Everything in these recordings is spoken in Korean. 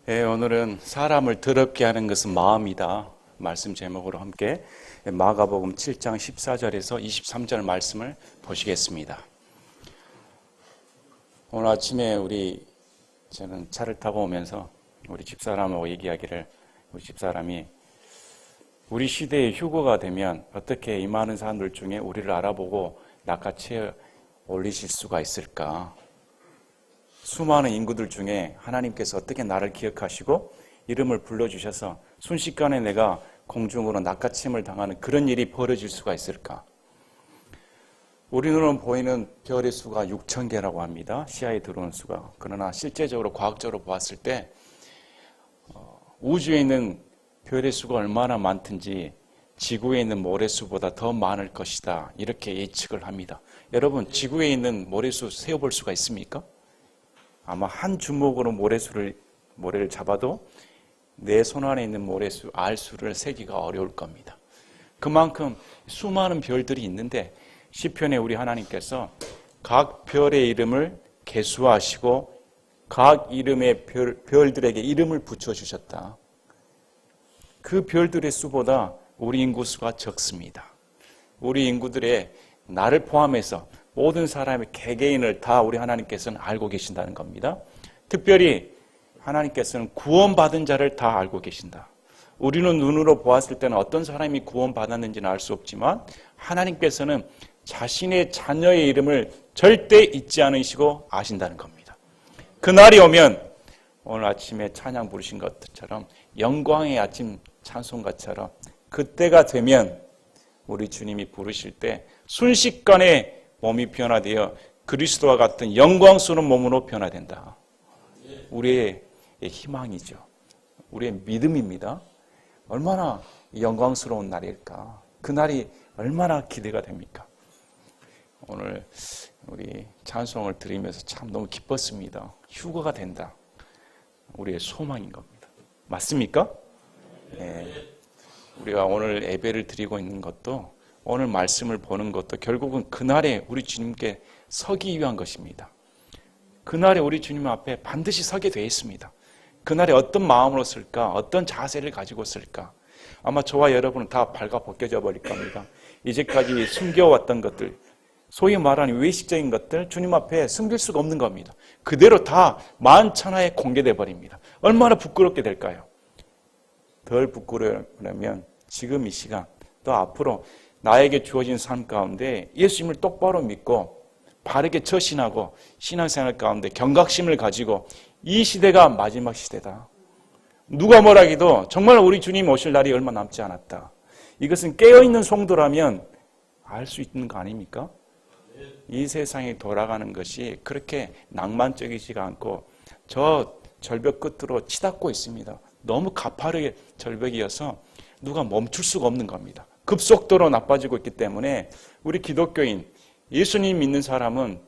오늘은 사람을 더럽게 하는 것은 마음이다. 말씀 제목으로 함께 마가복음 7장 14절에서 23절 말씀을 보시겠습니다. 오늘 아침에 저는 차를 타고 오면서 우리 집사람하고 얘기하기를, 우리 집사람이 우리 시대의 휴거가 되면 어떻게 이 많은 사람들 중에 우리를 알아보고 낚아채 올리실 수가 있을까? 수많은 인구들 중에 하나님께서 어떻게 나를 기억하시고 이름을 불러주셔서 순식간에 내가 공중으로 낚아침을 당하는 그런 일이 벌어질 수가 있을까? 우리 눈으로 보이는 별의 수가 6,000개라고 합니다. 시야에 들어오는 수가. 그러나 실제적으로 과학적으로 보았을 때 우주에 있는 별의 수가 얼마나 많든지 지구에 있는 모래수보다 더 많을 것이다. 이렇게 예측을 합니다. 여러분, 지구에 있는 모래수 세어볼 수가 있습니까? 아마 한 주먹으로 모래를 잡아도 내 손 안에 있는 모래수, 알수를 세기가 어려울 겁니다. 그만큼 수많은 별들이 있는데 시편에 우리 하나님께서 각 별의 이름을 계수하시고 각 이름의 별들에게 이름을 붙여주셨다. 그 별들의 수보다 우리 인구 수가 적습니다. 우리 인구들의 나를 포함해서 모든 사람의 개개인을 다 우리 하나님께서는 알고 계신다는 겁니다. 특별히 하나님께서는 구원받은 자를 다 알고 계신다. 우리는 눈으로 보았을 때는 어떤 사람이 구원받았는지는 알 수 없지만 하나님께서는 자신의 자녀의 이름을 절대 잊지 않으시고 아신다는 겁니다. 그날이 오면 오늘 아침에 찬양 부르신 것처럼 영광의 아침 찬송가처럼 그때가 되면 우리 주님이 부르실 때 순식간에 몸이 변화되어 그리스도와 같은 영광스러운 몸으로 변화된다. 우리의 희망이죠. 우리의 믿음입니다. 얼마나 영광스러운 날일까? 그 날이 얼마나 기대가 됩니까? 오늘 우리 찬송을 드리면서 참 너무 기뻤습니다. 휴거가 된다. 우리의 소망인 겁니다. 맞습니까? 네. 우리가 오늘 예배를 드리고 있는 것도 오늘 말씀을 보는 것도 결국은 그날에 우리 주님께 서기 위한 것입니다. 그날에 우리 주님 앞에 반드시 서게 되어 있습니다. 그날에 어떤 마음으로 쓸까? 어떤 자세를 가지고 쓸까? 아마 저와 여러분은 다 발가 벗겨져 버릴 겁니다. 이제까지 숨겨왔던 것들, 소위 말하는 외식적인 것들 주님 앞에 숨길 수가 없는 겁니다. 그대로 다 만천하에 공개돼 버립니다. 얼마나 부끄럽게 될까요? 덜 부끄러우려면 지금 이 시간 또 앞으로 나에게 주어진 삶 가운데 예수님을 똑바로 믿고 바르게 처신하고 신앙생활 가운데 경각심을 가지고 이 시대가 마지막 시대다. 누가 뭐라 해도 정말 우리 주님 오실 날이 얼마 남지 않았다. 이것은 깨어있는 성도라면 알 수 있는 거 아닙니까? 이 세상이 돌아가는 것이 그렇게 낭만적이지가 않고 저 절벽 끝으로 치닫고 있습니다. 너무 가파르게 절벽이어서 누가 멈출 수가 없는 겁니다. 급속도로 나빠지고 있기 때문에 우리 기독교인, 예수님 믿는 사람은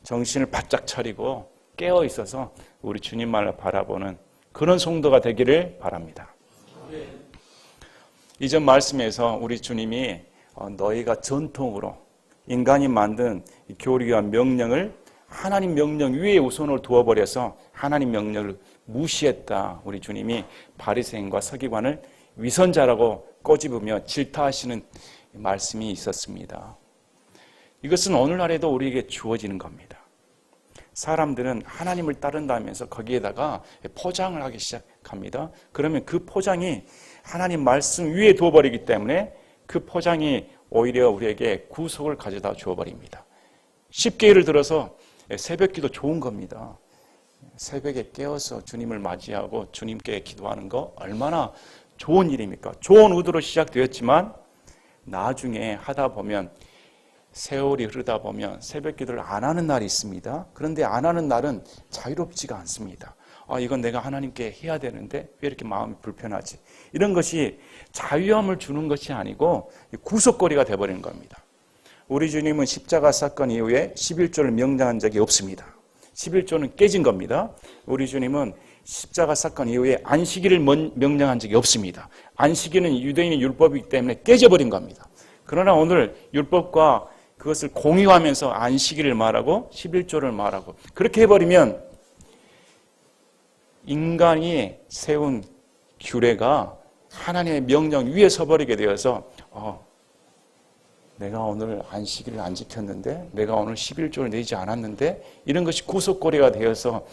정신을 바짝 차리고 깨어 있어서 우리 주님만을 바라보는 그런 성도가 되기를 바랍니다. 이전 말씀에서 우리 주님이 너희가 전통으로 인간이 만든 교리와 명령을 하나님 명령 위에 우선을 두어버려서 하나님 명령을 무시했다. 우리 주님이 바리새인과 서기관을 위선자라고 꼬집으며 질타하시는 말씀이 있었습니다. 이것은 오늘날에도 우리에게 주어지는 겁니다. 사람들은 하나님을 따른다면서 거기에다가 포장을 하기 시작합니다. 그러면 그 포장이 하나님 말씀 위에 두어버리기 때문에 그 포장이 오히려 우리에게 구속을 가져다 주어버립니다. 쉽게 예를 들어서 새벽기도 좋은 겁니다. 새벽에 깨어서 주님을 맞이하고 주님께 기도하는 거 얼마나 좋은 일입니까? 좋은 의도로 시작되었지만 나중에 하다 보면 세월이 흐르다 보면 새벽 기도를 안 하는 날이 있습니다. 그런데 안 하는 날은 자유롭지가 않습니다. 이건 내가 하나님께 해야 되는데 왜 이렇게 마음이 불편하지? 이런 것이 자유함을 주는 것이 아니고 구속거리가 되어버리는 겁니다. 우리 주님은 십자가 사건 이후에 11조를 명령한 적이 없습니다. 11조는 깨진 겁니다. 우리 주님은 십자가 사건 이후에 안식일을 명령한 적이 없습니다. 안식일은 유대인의 율법이기 때문에 깨져버린 겁니다. 그러나 오늘 율법과 그것을 공유하면서 안식일을 말하고 11조를 말하고 그렇게 해버리면 인간이 세운 규례가 하나님의 명령 위에 서버리게 되어서 내가 오늘 안식일을 안 지켰는데, 내가 오늘 11조를 내지 않았는데, 이런 것이 구석거리가 되어서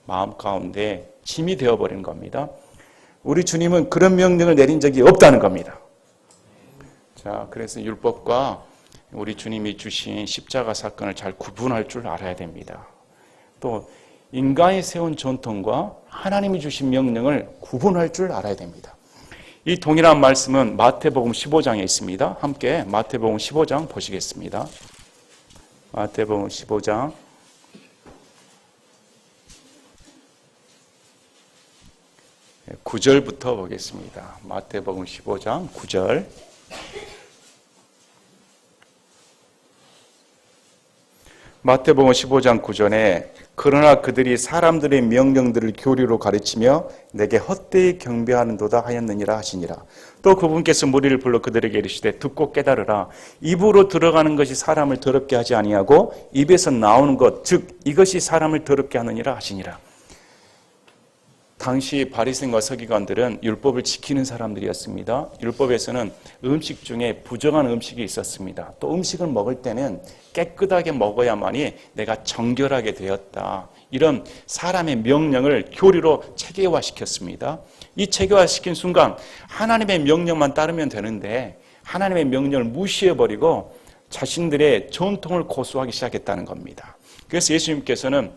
마음 가운데 짐이 되어버린 겁니다. 우리 주님은 그런 명령을 내린 적이 없다는 겁니다. 자, 그래서 율법과 우리 주님이 주신 십자가 사건을 잘 구분할 줄 알아야 됩니다. 또 인간이 세운 전통과 하나님이 주신 명령을 구분할 줄 알아야 됩니다. 이 동일한 말씀은 마태복음 15장에 있습니다. 함께 마태복음 15장 보시겠습니다. 마태복음 15장 9절부터 보겠습니다. 마태복음 15장 9절. 마태복음 15장 9절에 그러나 그들이 사람들의 명령들을 교리로 가르치며 내게 헛되이 경배하는도다 하였느니라 하시니라. 또 그분께서 무리를 불러 그들에게 이르시되 듣고 깨달으라. 입으로 들어가는 것이 사람을 더럽게 하지 아니하고 입에서 나오는 것 즉 이것이 사람을 더럽게 하느니라 하시니라. 당시 바리새인과 서기관들은 율법을 지키는 사람들이었습니다. 율법에서는 음식 중에 부정한 음식이 있었습니다. 또 음식을 먹을 때는 깨끗하게 먹어야만이 내가 정결하게 되었다. 이런 사람의 명령을 교리로 체계화시켰습니다. 이 체계화시킨 순간 하나님의 명령만 따르면 되는데 하나님의 명령을 무시해버리고 자신들의 전통을 고수하기 시작했다는 겁니다. 그래서 예수님께서는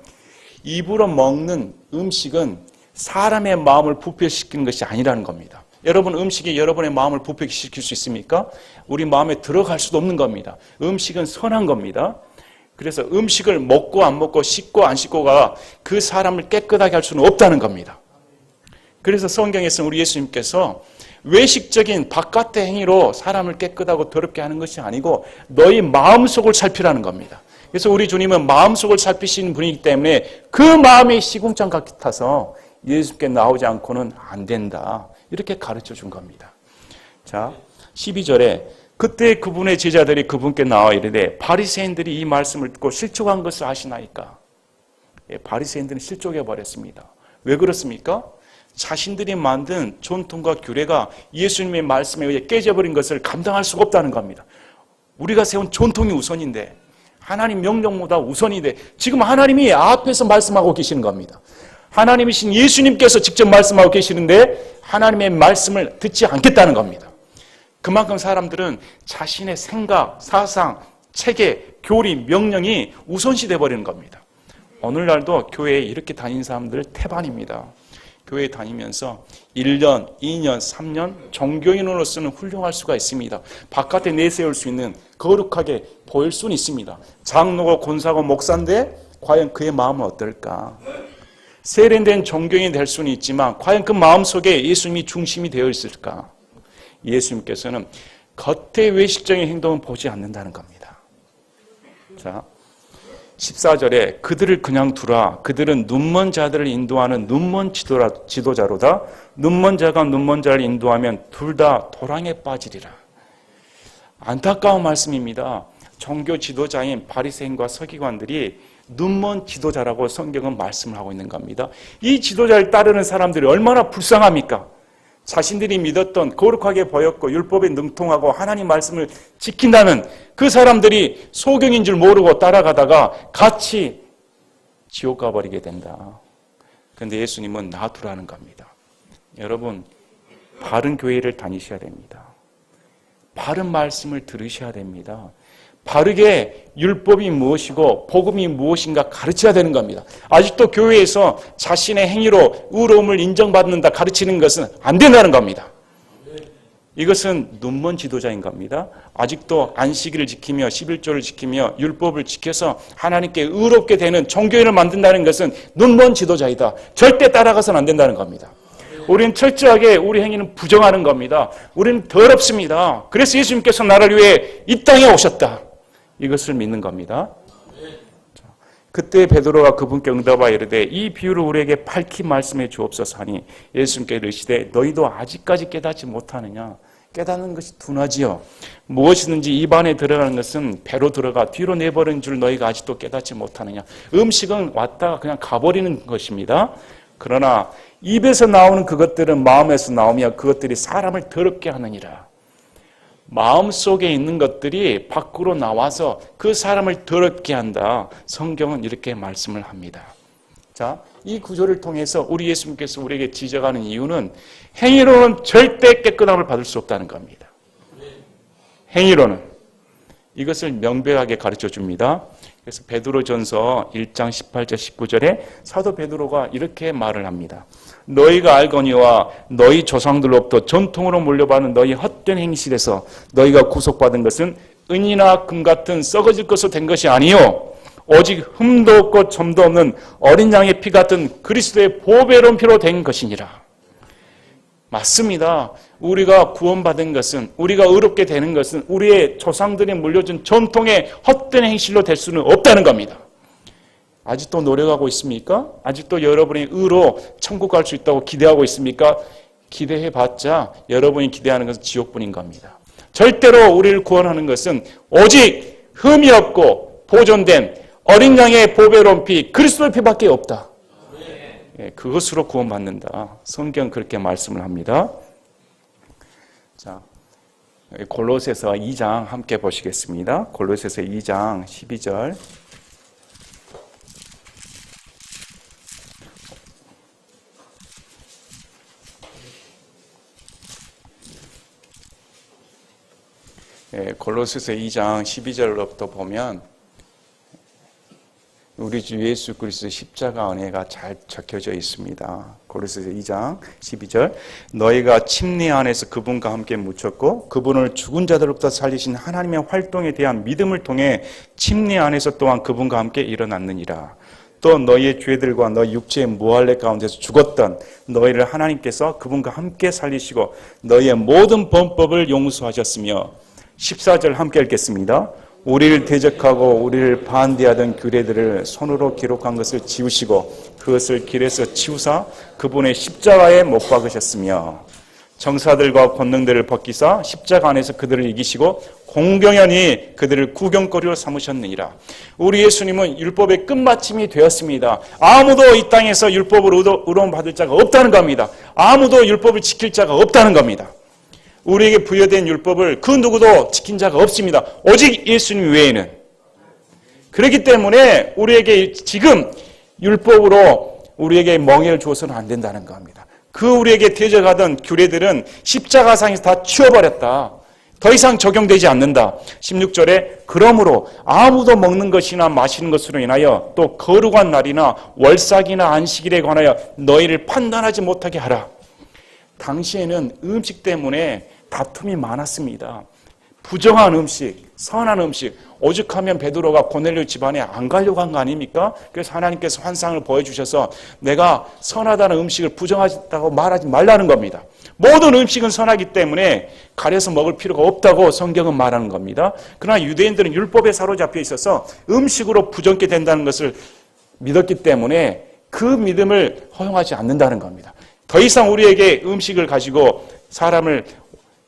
입으로 먹는 음식은 사람의 마음을 부패시키는 것이 아니라는 겁니다. 여러분, 음식이 여러분의 마음을 부패시킬 수 있습니까? 우리 마음에 들어갈 수도 없는 겁니다. 음식은 선한 겁니다. 그래서 음식을 먹고 안 먹고 씻고 안 씻고가 그 사람을 깨끗하게 할 수는 없다는 겁니다. 그래서 성경에서는 우리 예수님께서 외식적인 바깥의 행위로 사람을 깨끗하고 더럽게 하는 것이 아니고 너희 마음속을 살피라는 겁니다. 그래서 우리 주님은 마음속을 살피시는 분이기 때문에 그 마음이 시궁창 같아서 예수께 나오지 않고는 안 된다. 이렇게 가르쳐 준 겁니다. 자, 12절에 그때 그분의 제자들이 그분께 나와 이르되 바리새인들이 이 말씀을 듣고 실족한 것을 아시나이까? 바리새인들은 실족해 버렸습니다. 왜 그렇습니까? 자신들이 만든 전통과 규례가 예수님의 말씀에 의해 깨져버린 것을 감당할 수가 없다는 겁니다. 우리가 세운 전통이 우선인데 하나님 명령보다 우선인데 지금 하나님이 앞에서 말씀하고 계시는 겁니다. 하나님이신 예수님께서 직접 말씀하고 계시는데 하나님의 말씀을 듣지 않겠다는 겁니다. 그만큼 사람들은 자신의 생각, 사상, 체계, 교리, 명령이 우선시 돼버리는 겁니다. 오늘날도 교회에 이렇게 다니는 사람들 태반입니다. 교회에 다니면서 1년, 2년, 3년 종교인으로서는 훌륭할 수가 있습니다. 바깥에 내세울 수 있는 거룩하게 보일 수는 있습니다. 장로고 권사고 목사인데 과연 그의 마음은 어떨까? 세련된 종교인이 될 수는 있지만 과연 그 마음속에 예수님이 중심이 되어 있을까? 예수님께서는 겉의 외식적인 행동은 보지 않는다는 겁니다. 자, 14절에 그들을 그냥 두라. 그들은 눈먼 자들을 인도하는 눈먼 지도자로다. 눈먼 자가 눈먼 자를 인도하면 둘 다 도랑에 빠지리라. 안타까운 말씀입니다. 종교 지도자인 바리새인과 서기관들이 눈먼 지도자라고 성경은 말씀을 하고 있는 겁니다. 이 지도자를 따르는 사람들이 얼마나 불쌍합니까? 자신들이 믿었던 거룩하게 보였고 율법에 능통하고 하나님 말씀을 지킨다는 그 사람들이 소경인 줄 모르고 따라가다가 같이 지옥 가버리게 된다. 그런데 예수님은 놔두라는 겁니다. 여러분, 바른 교회를 다니셔야 됩니다. 바른 말씀을 들으셔야 됩니다. 바르게 율법이 무엇이고 복음이 무엇인가 가르쳐야 되는 겁니다. 아직도 교회에서 자신의 행위로 의로움을 인정받는다 가르치는 것은 안 된다는 겁니다. 이것은 눈먼 지도자인 겁니다. 아직도 안식일을 지키며 11조를 지키며 율법을 지켜서 하나님께 의롭게 되는 종교인을 만든다는 것은 눈먼 지도자이다. 절대 따라가서는 안 된다는 겁니다. 우리는 철저하게 우리 행위는 부정하는 겁니다. 우리는 더럽습니다. 그래서 예수님께서 나를 위해 이 땅에 오셨다. 이것을 믿는 겁니다. 그때 베드로가 그분께 응답하여 이르되 이 비유를 우리에게 밝히 말씀해 주옵소서 하니 예수님께 이르시되 너희도 아직까지 깨닫지 못하느냐? 깨닫는 것이 둔하지요. 무엇이든지 입 안에 들어가는 것은 배로 들어가 뒤로 내버리는 줄 너희가 아직도 깨닫지 못하느냐? 음식은 왔다가 그냥 가버리는 것입니다. 그러나 입에서 나오는 그것들은 마음에서 나오며 그것들이 사람을 더럽게 하느니라. 마음속에 있는 것들이 밖으로 나와서 그 사람을 더럽게 한다. 성경은 이렇게 말씀을 합니다. 자, 이 구조를 통해서 우리 예수님께서 우리에게 지적하는 이유는 행위로는 절대 깨끗함을 받을 수 없다는 겁니다. 행위로는. 이것을 명백하게 가르쳐 줍니다. 그래서 베드로전서 1장 18절 19절에 사도 베드로가 이렇게 말을 합니다. 너희가 알거니와 너희 조상들로부터 전통으로 물려받은 너희 헛된 행실에서 너희가 구속받은 것은 은이나 금 같은 썩어질 것으로 된 것이 아니요 오직 흠도 없고 점도 없는 어린 양의 피 같은 그리스도의 보배로운 피로 된 것이니라. 맞습니다. 우리가 구원받은 것은, 우리가 의롭게 되는 것은 우리의 조상들이 물려준 전통의 헛된 행실로 될 수는 없다는 겁니다. 아직도 노력하고 있습니까? 아직도 여러분이 의로 천국 갈 수 있다고 기대하고 있습니까? 기대해봤자 여러분이 기대하는 것은 지옥뿐인 겁니다. 절대로 우리를 구원하는 것은 오직 흠이 없고 보존된 어린 양의 보배로운 피, 그리스도의 피밖에 없다. 그것으로 구원받는다. 성경 그렇게 말씀을 합니다. 자, 골로새서 2장 함께 보시겠습니다. 골로새서 2장 12절. 골로새서 2장 12절로부터 보면 우리 주 예수 그리스도의 십자가 은혜가 잘 적혀져 있습니다. 골로새서 2장 12절 너희가 침례 안에서 그분과 함께 묻혔고 그분을 죽은 자들로부터 살리신 하나님의 활동에 대한 믿음을 통해 침례 안에서 또한 그분과 함께 일어났느니라. 또 너희의 죄들과 너희 육체의 무할례 가운데서 죽었던 너희를 하나님께서 그분과 함께 살리시고 너희의 모든 범법을 용서하셨으며 14절 함께 읽겠습니다. 우리를 대적하고 우리를 반대하던 규례들을 손으로 기록한 것을 지우시고 그것을 길에서 치우사 그분의 십자가에 못 박으셨으며 정사들과 권능들을 벗기사 십자가 안에서 그들을 이기시고 공경연히 그들을 구경거리로 삼으셨느니라. 우리 예수님은 율법의 끝마침이 되었습니다. 아무도 이 땅에서 율법으로 의로움 받을 자가 없다는 겁니다. 아무도 율법을 지킬 자가 없다는 겁니다. 우리에게 부여된 율법을 그 누구도 지킨 자가 없습니다. 오직 예수님 외에는. 그렇기 때문에 우리에게 지금 율법으로 우리에게 멍해를 주어서는 안 된다는 겁니다. 그 우리에게 대적하던 규례들은 십자가상에서 다 치워버렸다. 더 이상 적용되지 않는다. 16절에 그러므로 아무도 먹는 것이나 마시는 것으로 인하여 또 거룩한 날이나 월삭이나 안식일에 관하여 너희를 판단하지 못하게 하라. 당시에는 음식 때문에 다툼이 많았습니다. 부정한 음식, 선한 음식, 오죽하면 베드로가 고넬료 집안에 안 가려고 한 거 아닙니까? 그래서 하나님께서 환상을 보여주셔서 내가 선하다는 음식을 부정하다고 말하지 말라는 겁니다. 모든 음식은 선하기 때문에 가려서 먹을 필요가 없다고 성경은 말하는 겁니다. 그러나 유대인들은 율법에 사로잡혀 있어서 음식으로 부정케 된다는 것을 믿었기 때문에 그 믿음을 허용하지 않는다는 겁니다. 더 이상 우리에게 음식을 가지고 사람을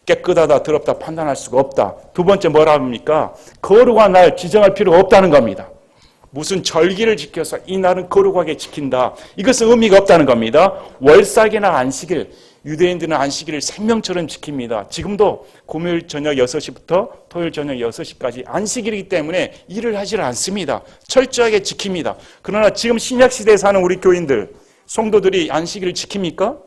깨끗하다 더럽다 판단할 수가 없다. 두 번째 뭐라 합니까? 거룩한 날 지정할 필요가 없다는 겁니다. 무슨 절기를 지켜서 이 날은 거룩하게 지킨다. 이것은 의미가 없다는 겁니다. 월삭이나 안식일, 유대인들은 안식일을 생명처럼 지킵니다. 지금도 금요일 저녁 6시부터 토요일 저녁 6시까지 안식일이기 때문에 일을 하질 않습니다. 철저하게 지킵니다. 그러나 지금 신약시대에 사는 우리 교인들, 성도들이 안식일을 지킵니까?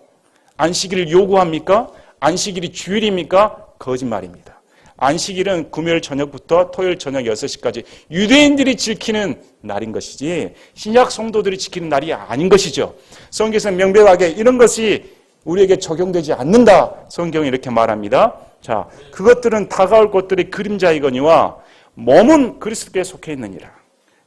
안식일을 요구합니까? 안식일이 주일입니까? 거짓말입니다. 안식일은 금요일 저녁부터 토요일 저녁 6시까지 유대인들이 지키는 날인 것이지 신약 성도들이 지키는 날이 아닌 것이죠. 성경에서는 명백하게 이런 것이 우리에게 적용되지 않는다. 성경이 이렇게 말합니다. 자, 그것들은 다가올 것들의 그림자이거니와 몸은 그리스도께 속해 있느니라.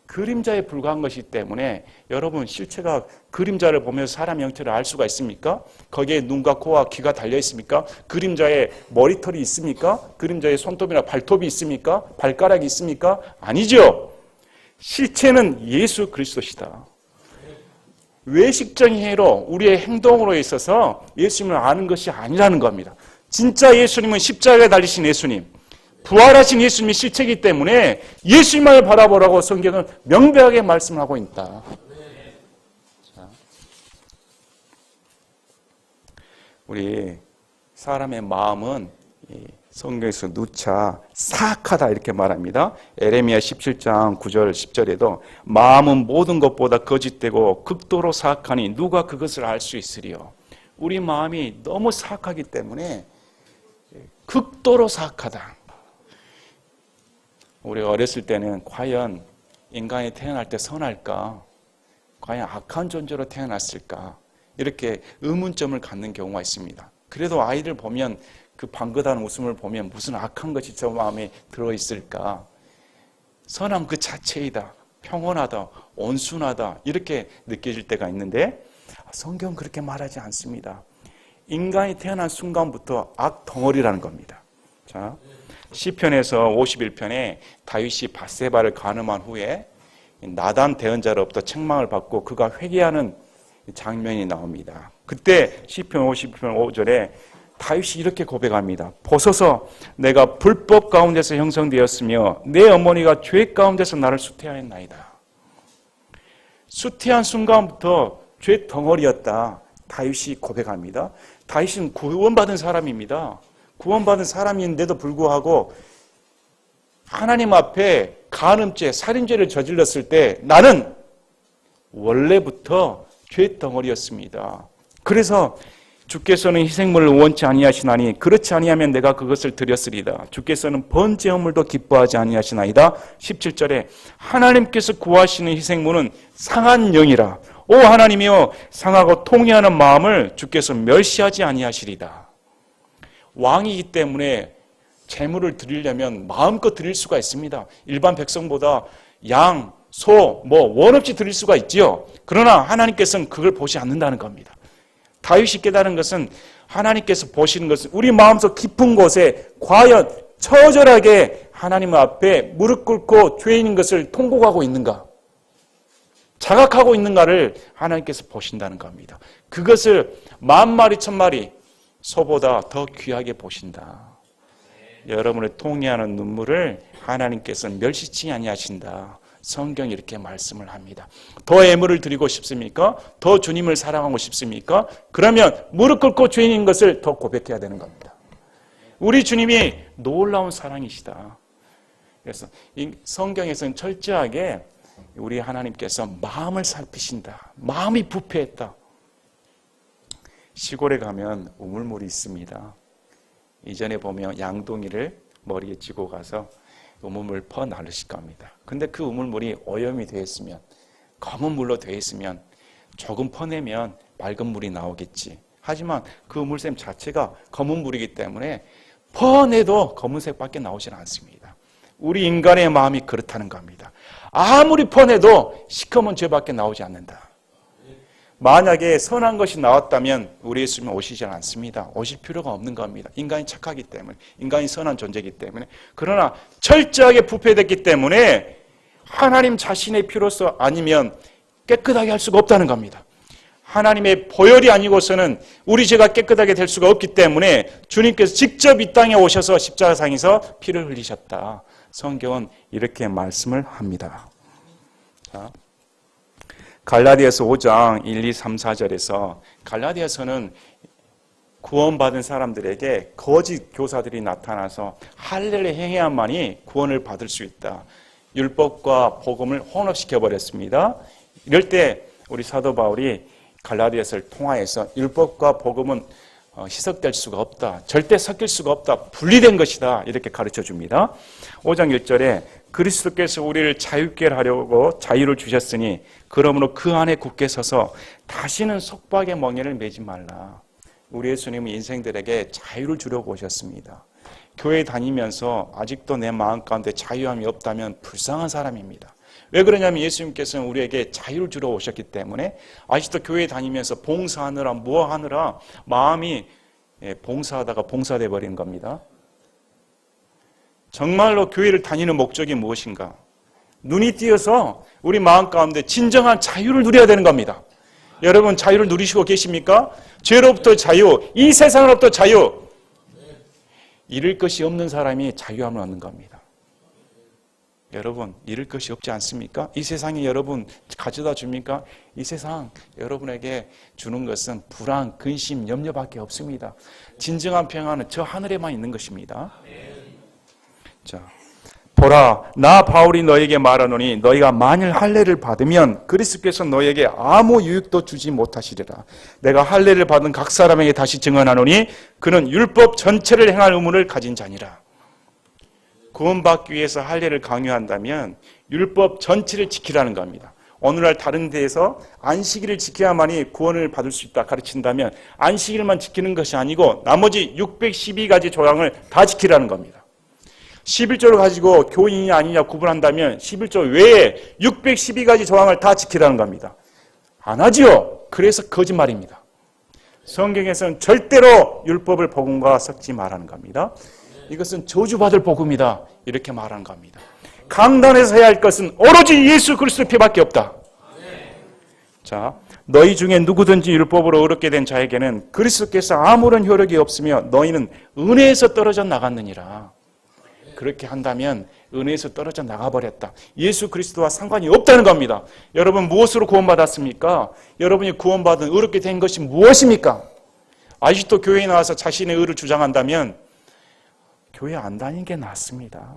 그림자에 불과한 것이기 때문에 여러분 실체가 그림자를 보면서 사람 형태를 알 수가 있습니까? 거기에 눈과 코와 귀가 달려 있습니까? 그림자에 머리털이 있습니까? 그림자에 손톱이나 발톱이 있습니까? 발가락이 있습니까? 아니죠. 실체는 예수 그리스도시다. 외식적인 행위로 우리의 행동으로 있어서 예수님을 아는 것이 아니라는 겁니다. 진짜 예수님은 십자가에 달리신 예수님, 부활하신 예수님이 실체이기 때문에 예수님만을 바라보라고 성경은 명백하게 말씀하고 있다. 자. 우리 사람의 마음은 성경에서 누차 사악하다 이렇게 말합니다. 에레미야 17장 9절 10절에도 마음은 모든 것보다 거짓되고 극도로 사악하니 누가 그것을 알 수 있으리요. 우리 마음이 너무 사악하기 때문에 극도로 사악하다. 우리가 어렸을 때는 과연 인간이 태어날 때 선할까? 과연 악한 존재로 태어났을까? 이렇게 의문점을 갖는 경우가 있습니다. 그래도 아이들 보면 그 방긋한 웃음을 보면 무슨 악한 것이 저 마음에 들어있을까? 선함 그 자체이다. 평온하다. 온순하다. 이렇게 느껴질 때가 있는데 성경은 그렇게 말하지 않습니다. 인간이 태어난 순간부터 악덩어리라는 겁니다. 자, 시편에서 51편에 다윗이 밧세바를 간음한 후에 나단 대언자로부터 책망을 받고 그가 회개하는 장면이 나옵니다. 그때 시편 50편 5절에 다윗이 이렇게 고백합니다. 보소서 내가 불법 가운데서 형성되었으며 내 어머니가 죄 가운데서 나를 수태하였나이다. 수태한 순간부터 죄 덩어리였다. 다윗이 고백합니다. 다윗은 구원받은 사람입니다. 구원받은 사람인데도 불구하고 하나님 앞에 간음죄, 살인죄를 저질렀을 때 나는 원래부터 죄 덩어리였습니다. 그래서 주께서는 희생물을 원치 아니하시나니 그렇지 아니하면 내가 그것을 드렸으리다. 주께서는 번제 헌물도 기뻐하지 아니하시나이다. 17절에 하나님께서 구하시는 희생물은 상한 영이라. 오 하나님이여 상하고 통회하는 마음을 주께서 멸시하지 아니하시리다. 왕이기 때문에 제물을 드리려면 마음껏 드릴 수가 있습니다. 일반 백성보다 양, 소, 원 없이 드릴 수가 있지요. 그러나 하나님께서는 그걸 보지 않는다는 겁니다. 다윗이 깨달은 것은 하나님께서 보시는 것은 우리 마음속 깊은 곳에 과연 처절하게 하나님 앞에 무릎 꿇고 죄인인 것을 통곡하고 있는가, 자각하고 있는가를 하나님께서 보신다는 겁니다. 그것을 10,000마리 1,000마리 소보다 더 귀하게 보신다. 여러분을 통회하는 눈물을 하나님께서는 멸시치 아니하신다. 성경이 이렇게 말씀을 합니다. 더 애물을 드리고 싶습니까? 더 주님을 사랑하고 싶습니까? 그러면 무릎 꿇고 죄인인 것을 더 고백해야 되는 겁니다. 우리 주님이 놀라운 사랑이시다. 그래서 이 성경에서는 철저하게 우리 하나님께서 마음을 살피신다. 마음이 부패했다. 시골에 가면 우물물이 있습니다. 이전에 보면 양동이를 머리에 쥐고 가서 우물물 퍼 나르실 겁니다. 근데 그 우물물이 오염이 되어 있으면, 검은 물로 되어 있으면 조금 퍼내면 맑은 물이 나오겠지. 하지만 그 우물샘 자체가 검은 물이기 때문에 퍼내도 검은색밖에 나오질 않습니다. 우리 인간의 마음이 그렇다는 겁니다. 아무리 퍼내도 시커먼 죄밖에 나오지 않는다. 만약에 선한 것이 나왔다면 우리 예수님은 오시지 않습니다. 오실 필요가 없는 겁니다. 인간이 착하기 때문에, 인간이 선한 존재이기 때문에. 그러나 철저하게 부패됐기 때문에 하나님 자신의 피로서 아니면 깨끗하게 할 수가 없다는 겁니다. 하나님의 보혈이 아니고서는 우리 죄가 깨끗하게 될 수가 없기 때문에 주님께서 직접 이 땅에 오셔서 십자가상에서 피를 흘리셨다. 성경은 이렇게 말씀을 합니다. 자, 갈라디아서 5장 1, 2, 3, 4절에서 갈라디아서는 구원받은 사람들에게 거짓 교사들이 나타나서 할례를 행해야만이 구원을 받을 수 있다. 율법과 복음을 혼합시켜버렸습니다. 이럴 때 우리 사도 바울이 갈라디아서를 통하여서 율법과 복음은 희석될 수가 없다. 절대 섞일 수가 없다. 분리된 것이다. 이렇게 가르쳐 줍니다. 5장 1절에 그리스도께서 우리를 자유케 하려고 자유를 주셨으니 그러므로 그 안에 굳게 서서 다시는 속박의 멍에를 매지 말라. 우리 예수님은 인생들에게 자유를 주려고 오셨습니다. 교회 다니면서 아직도 내 마음 가운데 자유함이 없다면 불쌍한 사람입니다. 왜 그러냐면 예수님께서는 우리에게 자유를 주러 오셨기 때문에 아직도 교회 다니면서 봉사하느라 뭐하느라 마음이 봉사하다가 봉사돼 버리는 겁니다. 정말로 교회를 다니는 목적이 무엇인가? 눈이 띄어서 우리 마음 가운데 진정한 자유를 누려야 되는 겁니다. 여러분 자유를 누리시고 계십니까? 죄로부터 자유, 이 세상으로부터 자유. 잃을 것이 없는 사람이 자유함을 얻는 겁니다. 여러분 잃을 것이 없지 않습니까? 이 세상이 여러분 가져다 줍니까? 이 세상 여러분에게 주는 것은 불안, 근심, 염려밖에 없습니다. 진정한 평안은 저 하늘에만 있는 것입니다. 자, 보라, 나 바울이 너에게 말하노니 너희가 만일 할례를 받으면 그리스도께서 너에게 아무 유익도 주지 못하시리라. 내가 할례를 받은 각 사람에게 다시 증언하노니 그는 율법 전체를 행할 의무를 가진 자니라. 구원받기 위해서 할례를 강요한다면 율법 전체를 지키라는 겁니다. 오늘날 다른 데에서 안식일을 지켜야만이 구원을 받을 수 있다 가르친다면 안식일만 지키는 것이 아니고 나머지 612가지 조항을 다 지키라는 겁니다. 11조를 가지고 교인이 아니냐 구분한다면 11조 외에 612가지 조항을 다 지키라는 겁니다. 안 하지요. 그래서 거짓말입니다. 성경에서는 절대로 율법을 복음과 섞지 말라는 겁니다. 이것은 저주받을 복음이다. 이렇게 말하는 겁니다. 강단에서 해야 할 것은 오로지 예수 그리스도의 피밖에 없다. 자, 너희 중에 누구든지 율법으로 어렵게 된 자에게는 그리스도께서 아무런 효력이 없으며 너희는 은혜에서 떨어져 나갔느니라. 그렇게 한다면 은혜에서 떨어져 나가버렸다. 예수 그리스도와 상관이 없다는 겁니다. 여러분 무엇으로 구원받았습니까? 여러분이 구원받은 어렵게 된 것이 무엇입니까? 아직도 교회에 나와서 자신의 의를 주장한다면 교회 안 다니는 게 낫습니다.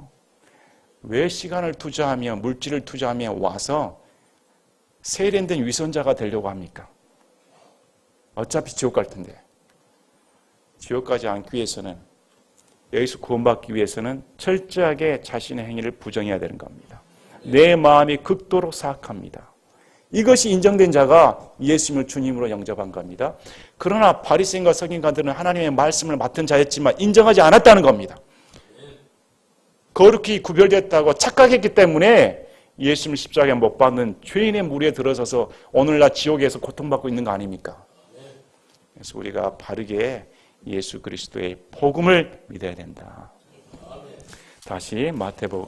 왜 시간을 투자하며 물질을 투자하며 와서 세련된 위선자가 되려고 합니까? 어차피 지옥 갈 텐데. 지옥 가지 않기 위해서는, 여기서 구원받기 위해서는 철저하게 자신의 행위를 부정해야 되는 겁니다. 내 마음이 극도로 사악합니다. 이것이 인정된 자가 예수님을 주님으로 영접한 겁니다. 그러나 바리새인과 서기관들은 하나님의 말씀을 맡은 자였지만 인정하지 않았다는 겁니다. 거룩히 구별됐다고 착각했기 때문에 예수님을 십자가에 못 박는 죄인의 무리에 들어서서 오늘날 지옥에서 고통받고 있는 거 아닙니까? 그래서 우리가 바르게 예수 그리스도의 복음을 믿어야 된다. 다시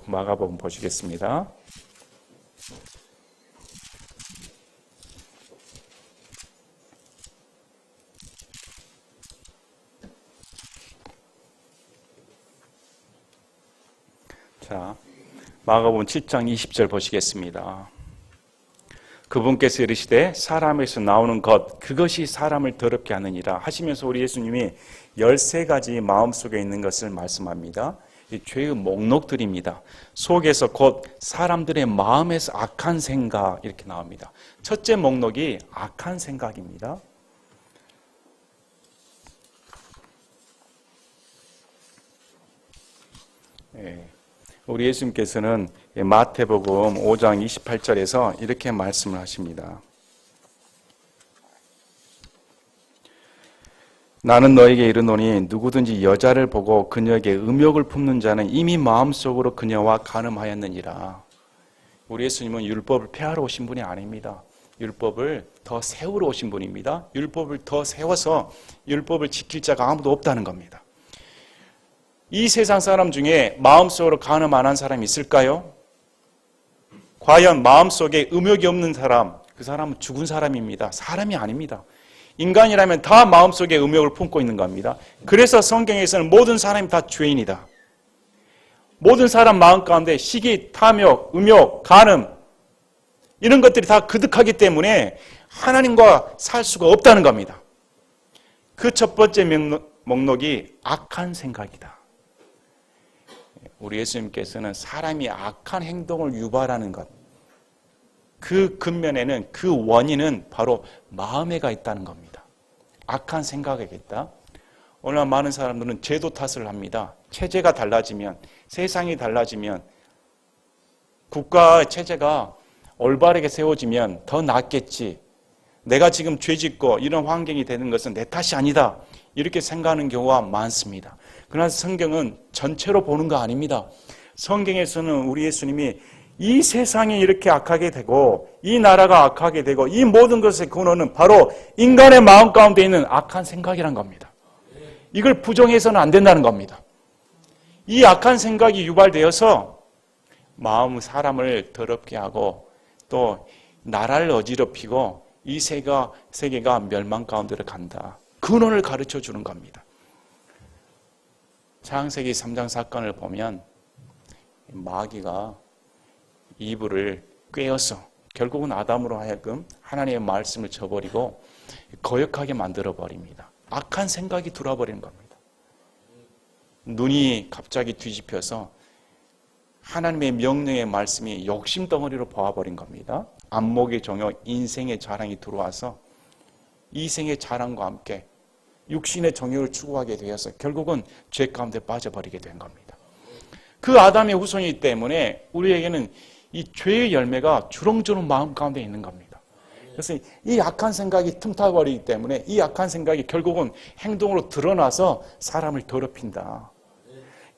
마가복음 보시겠습니다. 자, 마가복음 7장 20절 보시겠습니다. 그분께서 이르시되 사람에서 나오는 것 그것이 사람을 더럽게 하느니라 하시면서 우리 예수님이 13가지 마음속에 있는 것을 말씀합니다. 이 죄의 목록들입니다. 속에서 곧 사람들의 마음에서 악한 생각 이렇게 나옵니다. 첫째 목록이 악한 생각입니다. 우리 예수님께서는 마태복음 5장 28절에서 이렇게 말씀을 하십니다. 나는 너에게 이르노니 누구든지 여자를 보고 그녀에게 음욕을 품는 자는 이미 마음속으로 그녀와 간음하였느니라. 우리 예수님은 율법을 폐하러 오신 분이 아닙니다. 율법을 더 세우러 오신 분입니다. 율법을 더 세워서 율법을 지킬 자가 아무도 없다는 겁니다. 이 세상 사람 중에 마음속으로 간음 안 한 사람이 있을까요? 과연 마음속에 음욕이 없는 사람, 그 사람은 죽은 사람입니다. 사람이 아닙니다. 인간이라면 다 마음속에 음욕을 품고 있는 겁니다. 그래서 성경에서는 모든 사람이 다 죄인이다. 모든 사람 마음 가운데 시기, 탐욕, 음욕, 간음 이런 것들이 다 그득하기 때문에 하나님과 살 수가 없다는 겁니다. 그 첫 번째 목록이 악한 생각이다. 우리 예수님께서는 사람이 악한 행동을 유발하는 것, 그 근면에는 그 원인은 바로 마음에가 있다는 겁니다. 악한 생각에 있다. 오늘 많은 사람들은 제도 탓을 합니다. 체제가 달라지면, 세상이 달라지면, 국가의 체제가 올바르게 세워지면 더 낫겠지. 내가 지금 죄짓고 이런 환경이 되는 것은 내 탓이 아니다. 이렇게 생각하는 경우가 많습니다. 그러나 성경은 전체로 보는 거 아닙니다. 성경에서는 우리 예수님이 이 세상이 이렇게 악하게 되고 이 나라가 악하게 되고 이 모든 것의 근원은 바로 인간의 마음 가운데 있는 악한 생각이란 겁니다. 이걸 부정해서는 안 된다는 겁니다. 이 악한 생각이 유발되어서 사람을 더럽게 하고 또 나라를 어지럽히고 이 세계가 멸망 가운데로 간다. 근원을 가르쳐 주는 겁니다. 창세기 3장 사건을 보면 마귀가 이불을 꿰어서 결국은 아담으로 하여금 하나님의 말씀을 저버리고 거역하게 만들어 버립니다. 악한 생각이 들어버리는 겁니다. 눈이 갑자기 뒤집혀서 하나님의 명령의 말씀이 욕심 덩어리로 보아버린 겁니다. 안목의 정욕, 인생의 자랑이 들어와서 이생의 자랑과 함께 육신의 정욕을 추구하게 되어서 결국은 죄 가운데 빠져버리게 된 겁니다. 그 아담의 후손이기 때문에 우리에게는 이 죄의 열매가 주렁주렁 마음 가운데 있는 겁니다. 그래서 이 악한 생각이 틈타버리기 때문에 이 악한 생각이 결국은 행동으로 드러나서 사람을 더럽힌다.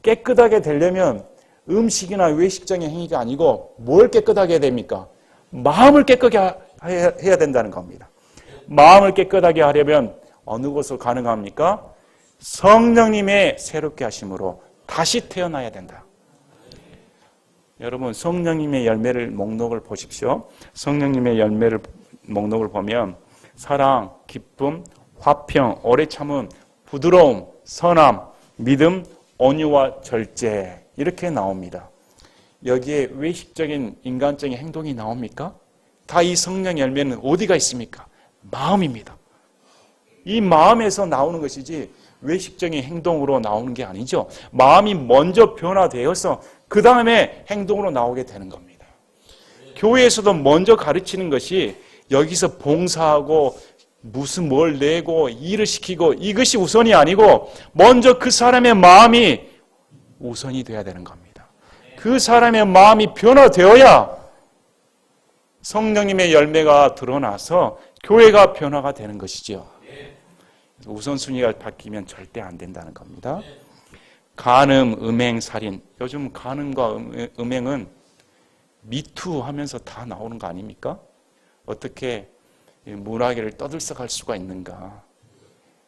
깨끗하게 되려면 음식이나 외식적인 행위가 아니고 뭘 깨끗하게 해야 됩니까? 마음을 깨끗하게 해야 된다는 겁니다. 마음을 깨끗하게 하려면 어느 곳으로 가능합니까? 성령님의 새롭게 하심으로 다시 태어나야 된다. 여러분, 성령님의 열매를 목록을 보십시오. 성령님의 열매를 목록을 보면 사랑, 기쁨, 화평, 오래 참음, 부드러움, 선함, 믿음, 온유와 절제 이렇게 나옵니다. 여기에 외식적인 인간적인 행동이 나옵니까? 다 이 성령 열매는 어디가 있습니까? 마음입니다. 이 마음에서 나오는 것이지 외식적인 행동으로 나오는 게 아니죠. 마음이 먼저 변화되어서 그 다음에 행동으로 나오게 되는 겁니다. 교회에서도 먼저 가르치는 것이 여기서 봉사하고 무슨 뭘 내고 일을 시키고 이것이 우선이 아니고 먼저 그 사람의 마음이 우선이 돼야 되는 겁니다. 그 사람의 마음이 변화되어야 성령님의 열매가 드러나서 교회가 변화가 되는 것이죠. 우선순위가 바뀌면 절대 안 된다는 겁니다. 간음, 음행, 살인. 요즘 간음과 음행은 미투 하면서 다 나오는 거 아닙니까? 어떻게 문학계를 떠들썩할 수가 있는가?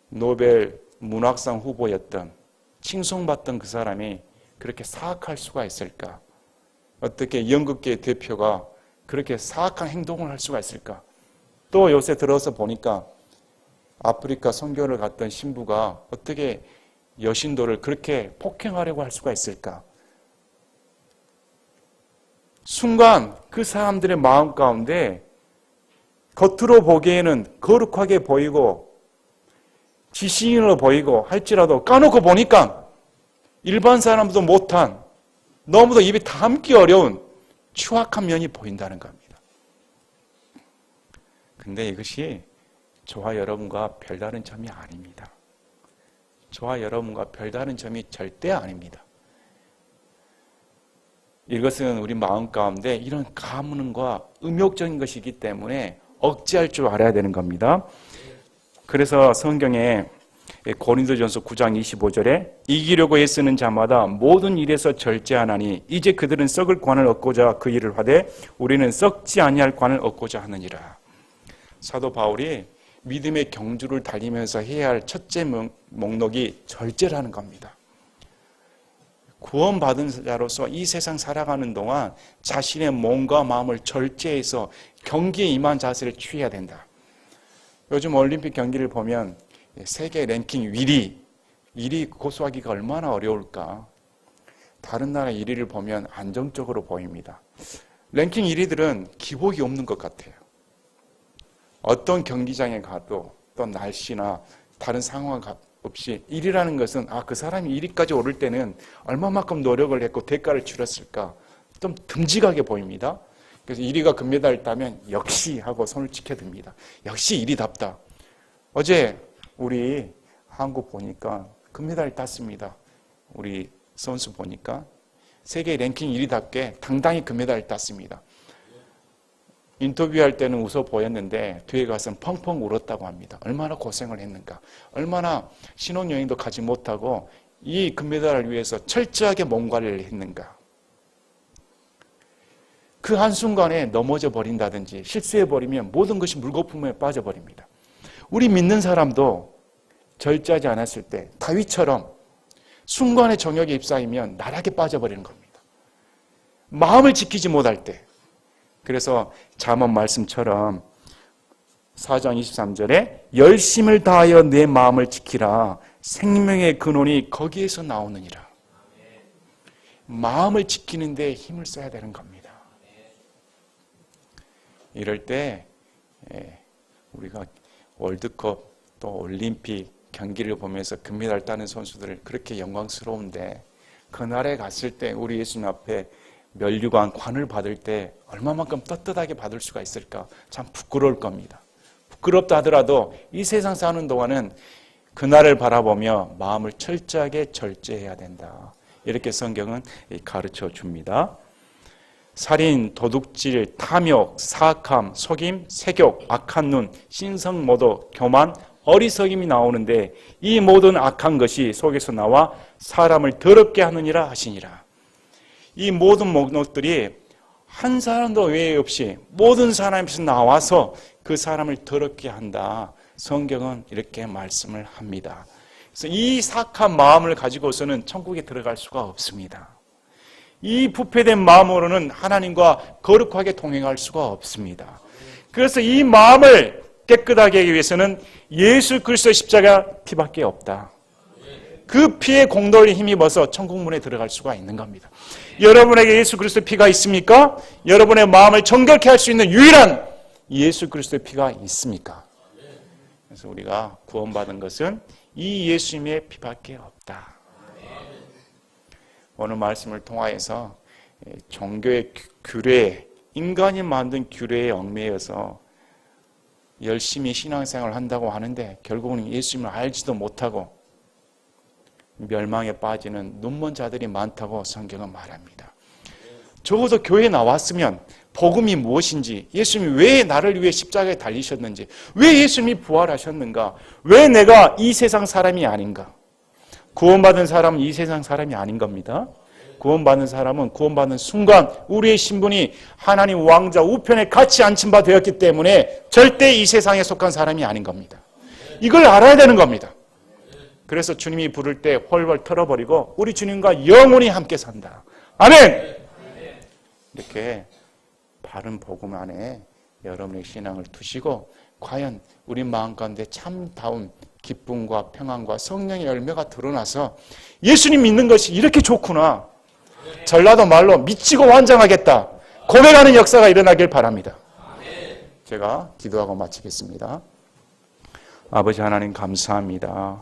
노벨 문학상 후보였던 칭송받던 그 사람이 그렇게 사악할 수가 있을까? 어떻게 연극계 대표가 그렇게 사악한 행동을 할 수가 있을까? 또 요새 들어서 보니까 아프리카 선교를 갔던 신부가 어떻게 여신도를 그렇게 폭행하려고 할 수가 있을까? 순간 그 사람들의 마음 가운데 겉으로 보기에는 거룩하게 보이고 지식인으로 보이고 할지라도 까놓고 보니까 일반 사람도 못한 너무도 입에 담기 어려운 추악한 면이 보인다는 겁니다. 근데 이것이 저와 여러분과 별다른 점이 아닙니다. 저와 여러분과 별다른 점이 절대 아닙니다. 이것은 우리 마음 가운데 이런 가문과 음욕적인 것이기 때문에 억제할 줄 알아야 되는 겁니다. 그래서 성경에 고린도전서 9장 25절에 이기려고 애쓰는 자마다 모든 일에서 절제하나니 이제 그들은 썩을 관을 얻고자 그 일을 하되 우리는 썩지 아니할 관을 얻고자 하느니라. 사도 바울이 믿음의 경주를 달리면서 해야 할 첫째 목록이 절제라는 겁니다. 구원받은 자로서 이 세상 살아가는 동안 자신의 몸과 마음을 절제해서 경기에 임한 자세를 취해야 된다. 요즘 올림픽 경기를 보면 세계 랭킹 1위 고수하기가 얼마나 어려울까. 다른 나라 1위를 보면 안정적으로 보입니다. 랭킹 1위들은 기복이 없는 것 같아요. 어떤 경기장에 가도 또 날씨나 다른 상황 없이 1위라는 것은 그 사람이 1위까지 오를 때는 얼마만큼 노력을 했고 대가를 치렀을까 좀 듬직하게 보입니다. 그래서 1위가 금메달을 따면 역시 하고 손을 지켜듭니다. 역시 1위답다. 어제 우리 한국 보니까 금메달을 땄습니다. 우리 선수 보니까 세계 랭킹 1위답게 당당히 금메달을 땄습니다. 인터뷰할 때는 웃어 보였는데 뒤에 가서는 펑펑 울었다고 합니다. 얼마나 고생을 했는가. 얼마나 신혼여행도 가지 못하고 이 금메달을 위해서 철저하게 몸 관리를 했는가. 그 한순간에 넘어져 버린다든지 실수해버리면 모든 것이 물거품에 빠져버립니다. 우리 믿는 사람도 절제하지 않았을 때 다윗처럼 순간의 정욕에 휩싸이면 나락에 빠져버리는 겁니다. 마음을 지키지 못할 때. 그래서 잠언 말씀처럼 4장 23절에 열심을 다하여 내 마음을 지키라. 생명의 근원이 거기에서 나오느니라. 마음을 지키는 데 힘을 써야 되는 겁니다. 이럴 때 우리가 월드컵 또 올림픽 경기를 보면서 금메달 따는 선수들 그렇게 영광스러운데 그날에 갔을 때 우리 예수님 앞에 면류관 관을 받을 때 얼마만큼 떳떳하게 받을 수가 있을까? 참 부끄러울 겁니다. 부끄럽다 하더라도 이 세상 사는 동안은 그날을 바라보며 마음을 철저하게 절제해야 된다. 이렇게 성경은 가르쳐 줍니다. 살인, 도둑질, 탐욕, 사악함, 속임, 세욕, 악한 눈, 신성모독, 교만, 어리석임이 나오는데 이 모든 악한 것이 속에서 나와 사람을 더럽게 하느니라 하시니라. 이 모든 목록들이 한 사람도 외에 없이 모든 사람에서 나와서 그 사람을 더럽게 한다. 성경은 이렇게 말씀을 합니다. 그래서 이 사악한 마음을 가지고서는 천국에 들어갈 수가 없습니다. 이 부패된 마음으로는 하나님과 거룩하게 동행할 수가 없습니다. 그래서 이 마음을 깨끗하게 하기 위해서는 예수 그리스도의 십자가 피밖에 없다. 그 피의 공로를 힘입어서 천국 문에 들어갈 수가 있는 겁니다. 여러분에게 예수 그리스도의 피가 있습니까? 여러분의 마음을 정결케 할 수 있는 유일한 예수 그리스도의 피가 있습니까? 그래서 우리가 구원받은 것은 이 예수님의 피밖에 없다. 오늘 말씀을 통하여서 종교의 규례, 인간이 만든 규례에 얽매여서 열심히 신앙생활을 한다고 하는데 결국은 예수님을 알지도 못하고 멸망에 빠지는 눈먼 자들이 많다고 성경은 말합니다. 적어도 교회에 나왔으면 복음이 무엇인지, 예수님이 왜 나를 위해 십자가에 달리셨는지, 왜 예수님이 부활하셨는가, 왜 내가 이 세상 사람이 아닌가. 구원받은 사람은 이 세상 사람이 아닌 겁니다. 구원받는 사람은 구원받는 순간 우리의 신분이 하나님 왕자 우편에 같이 앉힌 바 되었기 때문에 절대 이 세상에 속한 사람이 아닌 겁니다. 이걸 알아야 되는 겁니다. 그래서 주님이 부를 때 헐벌 털어버리고 우리 주님과 영원히 함께 산다. 아멘! 이렇게 바른 복음 안에 여러분의 신앙을 두시고 과연 우리 마음 가운데 참다운 기쁨과 평안과 성령의 열매가 드러나서 예수님 믿는 것이 이렇게 좋구나. 전라도 말로 미치고 환장하겠다. 고백하는 역사가 일어나길 바랍니다. 제가 기도하고 마치겠습니다. 아버지 하나님 감사합니다.